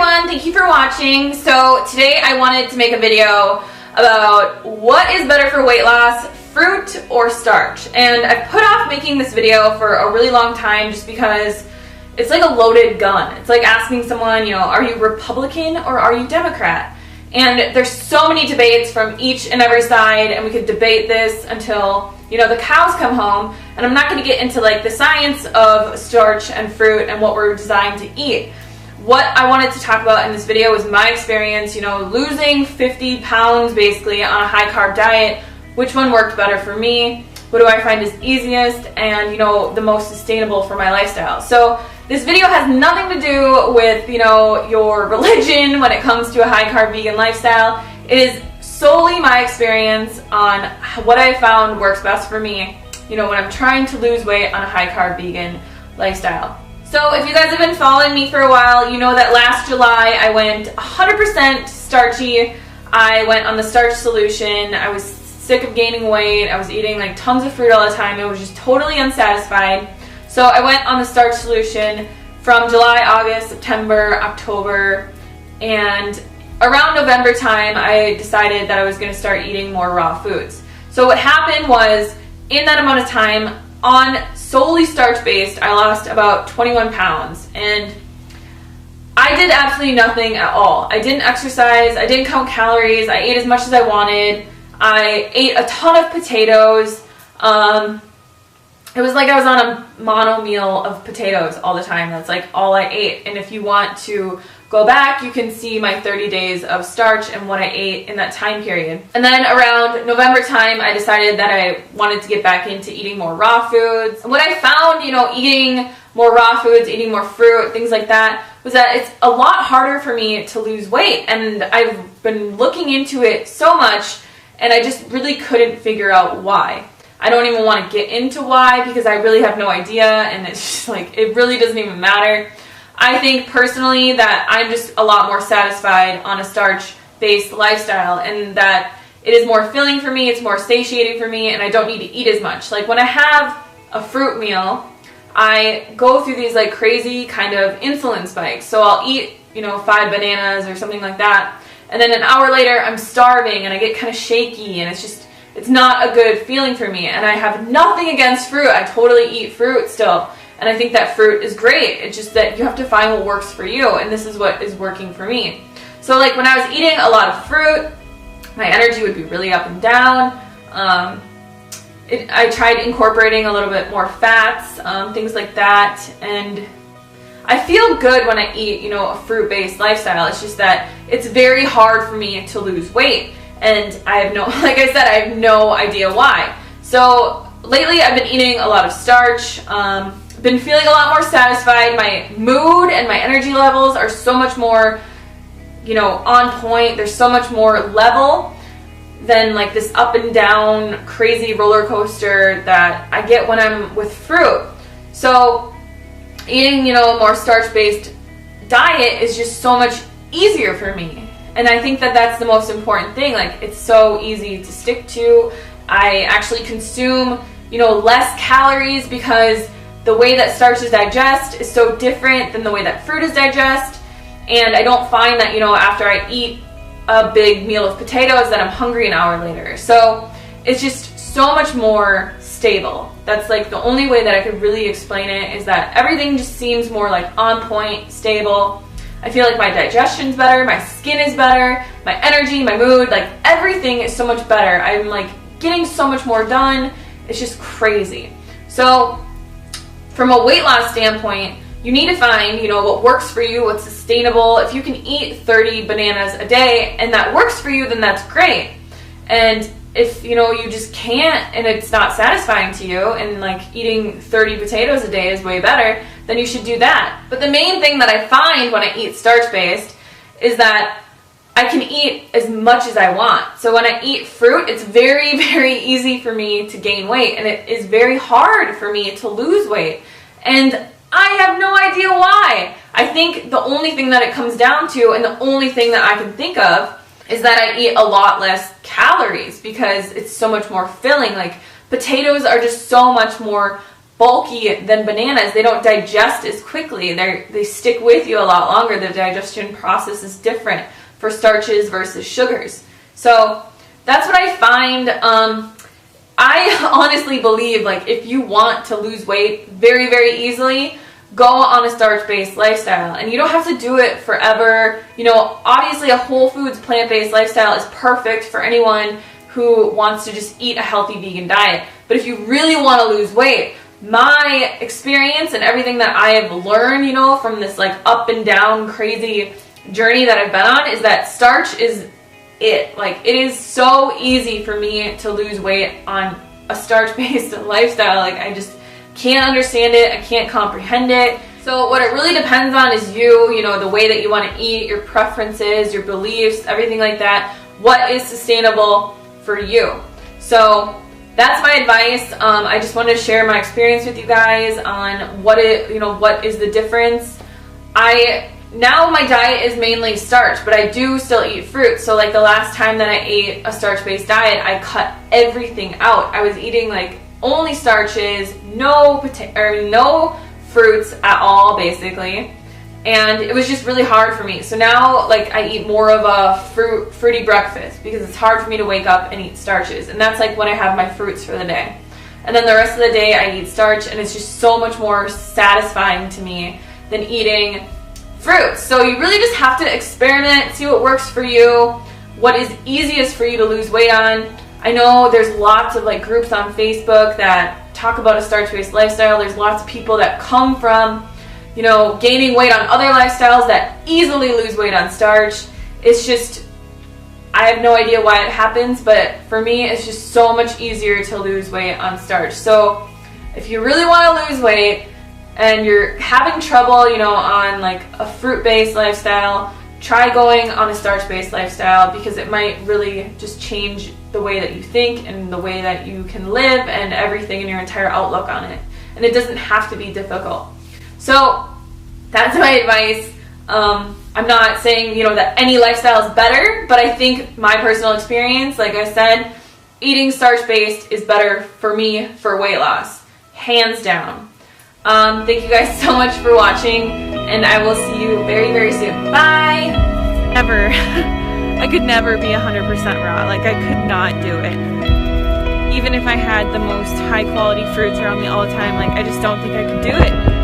everyone, thank you for watching. So today I wanted to make a video about what is better for weight loss, fruit or starch. And I've put off making this video for a really long time just because it's like a loaded gun. It's like asking someone, are you Republican or are you Democrat? And there's so many debates from each and every side, and we could debate this until, the cows come home. And I'm not going to get into like the science of starch and fruit and what we're designed to eat. What I wanted to talk about in this video was my experience, losing 50 pounds basically on a high carb diet. Which one worked better for me? What do I find is easiest and, the most sustainable for my lifestyle? So this video has nothing to do with, your religion when it comes to a high carb vegan lifestyle. It is solely my experience on what I found works best for me, when I'm trying to lose weight on a high carb vegan lifestyle. So if you guys have been following me for a while, you know that last July I went 100% starchy. I went on the starch solution. I was sick of gaining weight. I was eating like tons of fruit all the time. I was just totally unsatisfied. So I went on the starch solution from July, August, September, October, and around November time I decided that I was going to start eating more raw foods. So what happened was, in that amount of time, on solely starch-based, I lost about 21 pounds. And I did absolutely nothing at all. I didn't exercise. I didn't count calories. I ate as much as I wanted. I ate a ton of potatoes. It was like I was on a mono meal of potatoes all the time. That's like all I ate. And if you want to go back, you can see my 30 days of starch and what I ate in that time period. And then around November time, I decided that I wanted to get back into eating more raw foods. And what I found, eating more raw foods, eating more fruit, things like that, was that it's a lot harder for me to lose weight. And I've been looking into it so much, and I just really couldn't figure out why. I don't even want to get into why because I really have no idea, and it's just like, it really doesn't even matter. I think personally that I'm just a lot more satisfied on a starch-based lifestyle, and that it is more filling for me, it's more satiating for me, and I don't need to eat as much. Like when I have a fruit meal, I go through these like crazy kind of insulin spikes. So I'll eat, 5 bananas or something like that, and then an hour later I'm starving and I get kind of shaky, and it's not a good feeling for me. And I have nothing against fruit. I totally eat fruit still. And I think that fruit is great. It's just that you have to find what works for you. And this is what is working for me. So like when I was eating a lot of fruit, my energy would be really up and down. I tried incorporating a little bit more fats, things like that. And I feel good when I eat, a fruit-based lifestyle. It's just that it's very hard for me to lose weight. And I have like I said, I have no idea why. So lately I've been eating a lot of starch, been feeling a lot more satisfied. My mood and my energy levels are so much more, on point. There's so much more level than like this up and down crazy roller coaster that I get when I'm with fruit. So eating, a more starch-based diet is just so much easier for me. And I think that that's the most important thing. Like, it's so easy to stick to. I actually consume, less calories because the way that starches digest is so different than the way that fruit is digest. And I don't find that, after I eat a big meal of potatoes that I'm hungry an hour later. So it's just so much more stable. That's like the only way that I could really explain it, is that everything just seems more like on point, stable. I feel like my digestion's better, my skin is better, my energy, my mood, like everything is so much better. I'm like getting so much more done. It's just crazy. So from a weight loss standpoint, you need to find, what works for you, what's sustainable. If you can eat 30 bananas a day and that works for you, then that's great. And if, you just can't and it's not satisfying to you, and like eating 30 potatoes a day is way better, then you should do that. But the main thing that I find when I eat starch-based is that I can eat as much as I want. So when I eat fruit, it's very, very easy for me to gain weight, and it is very hard for me to lose weight. And I have no idea why. I think the only thing that it comes down to, and the only thing that I can think of, is that I eat a lot less calories because it's so much more filling. Like potatoes are just so much more bulky than bananas. They don't digest as quickly. They stick with you a lot longer. The digestion process is different for starches versus sugars. So that's what I find. I honestly believe, like, if you want to lose weight very, very easily, go on a starch-based lifestyle. And you don't have to do it forever. You know, obviously a whole foods, plant-based lifestyle is perfect for anyone who wants to just eat a healthy vegan diet. But if you really want to lose weight, my experience and everything that I have learned, you know, from this like up and down crazy journey that I've been on, is that starch is it. Like, it is so easy for me to lose weight on a starch-based lifestyle. Like, I just can't understand it. I can't comprehend it. So what it really depends on is you know, the way that you want to eat, your preferences, your beliefs, everything like that. What is sustainable for you? So that's my advice. I just wanted to share my experience with you guys on what is the difference. Now my diet is mainly starch, but I do still eat fruit. So like the last time that I ate a starch-based diet, I cut everything out. I was eating like only starches, no fruits at all, basically. And it was just really hard for me. So now, like, I eat more of a fruity breakfast because it's hard for me to wake up and eat starches. And that's like when I have my fruits for the day. And then the rest of the day I eat starch, and it's just so much more satisfying to me than eating fruits. So you really just have to experiment, see what works for you, what is easiest for you to lose weight on. I know there's lots of like groups on Facebook that talk about a starch-based lifestyle. There's lots of people that come from, you know, gaining weight on other lifestyles that easily lose weight on starch. It's just, I have no idea why it happens, but for me, it's just so much easier to lose weight on starch. So if you really want to lose weight and you're having trouble, you know, on like a fruit-based lifestyle, try going on a starch-based lifestyle, because it might really just change the way that you think and the way that you can live and everything in your entire outlook on it. And it doesn't have to be difficult. So that's my advice. I'm not saying, you know, that any lifestyle is better, but I think my personal experience, like I said, eating starch-based is better for me for weight loss, hands down. Thank you guys so much for watching, and I will see you very, very soon. Bye! Never. I could never be 100% raw. Like, I could not do it. Even if I had the most high-quality fruits around me all the time, like, I just don't think I could do it.